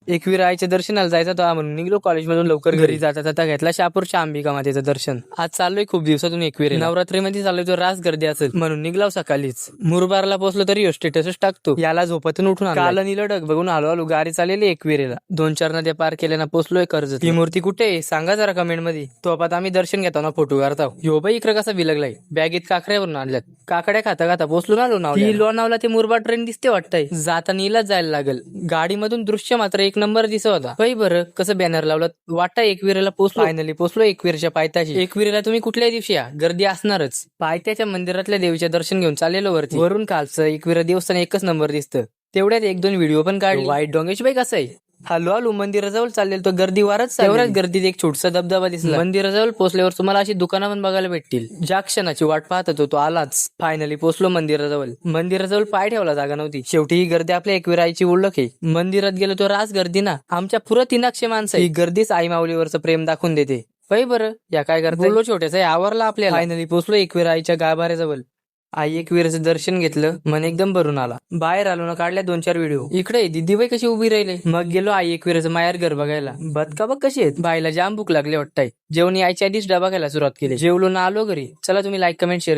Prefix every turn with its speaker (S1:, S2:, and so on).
S1: एकवीर आईच्या दर्शनाला जायचा तो म्हणून निघलो कॉलेजमधून लवकर घरी जाता जाता घेतला शहापूरच्या अंबिका मातेचं दर्शन. आज चाललोय खूप दिवसातून एकवीर नवरात्रीमध्ये चाललोय तो रास गर्दी असेल म्हणून निघलाव सकाळीच. मुरबारला पोहोचलो तरी स्टेटसच टाकतो याला झोपतून उठून काल नीलडक बघून आलो गाडी चाललेली एकवीरेला. 2-4 नद्या पार केल्यानं पोहोचलोय कर्जत. ही मूर्ती कुठे आहे सांगा जरा कमेंट मध्ये. तो आता आम्ही दर्शन घेताना फोटो काढताव. ह्यो बाई इकडे कसा विलगलाय बॅगेत काकड्यावरून आणल्यात. काकड्या खाता खाता पोहोचलो ना लोणावला ते मुरबाड ट्रेन दिसते वाटतंय. जाता नीलाच जायला लागल. गाडीमधून दृश्य मात्र एक नंबर दिसत होता. बाई बरं कसं बॅनर लावलं वाटतं एकवीरेला पोहोचलो. फायनली पोहोचलो एकवीरच्या पायथ्याशी. एकवीरेला तुम्ही कुठल्याही दिवशी या गर्दी असणारच. पायथ्याच्या मंदिरातल्या देवीच्या दर्शन घेऊन चाललेलो वरती. वरून खालचं एकवीरा देवस्थान एकच नंबर दिसतं. तेवढ्यात 1-2 व्हिडिओ पण काढले. वाईट डोंगेश बाई कसं आहे. हळू मंदिराजवळ चाललेलो तो गर्दी वारच. तेवढ्याच गर्दीत एक छोटसा धबधबा दिसला. मंदिराजवळ पोहोचल्यावर तुम्हाला अशी दुकानं पण बघायला भेटतील. ज्या क्षणाची वाट पाहत होतो तो आलाच. फायनली पोहोचलो मंदिराजवळ पाय ठेवला जागा नव्हती. शेवटी ही गर्दी आपल्या एकविराईची ओळख आहे. मंदिरात गेलो तो रास गर्दी ना आमच्या पुरं 300 माणसं. ही गर्दीच आई माऊलीवरचं प्रेम दाखवून देते. बाई बरं या काय करता बोललो छोट्याचा आवरला आपल्याला. फायनली पोहोचलो एकविराईच्या गाभाऱ्याजवळ. आई एकवीरचं दर्शन घेतलं मन एकदम भरून आला. बाहेर आलो ना काढल्या 2-4 व्हिडिओ. इकडे दिदीबाई कशी उभी राहिले. मग गेलो आई एकवीरचं माहेर घर बघायला. बदका बघ कशी आहेत. बाईला जाम भूक लागली वाटतंय. जेवणी आईच्या आधीच डबा खायला सुरुवात केली. जेवलो ना आलो घरी. चला तुम्ही लाईक कमेंट शेअर करा.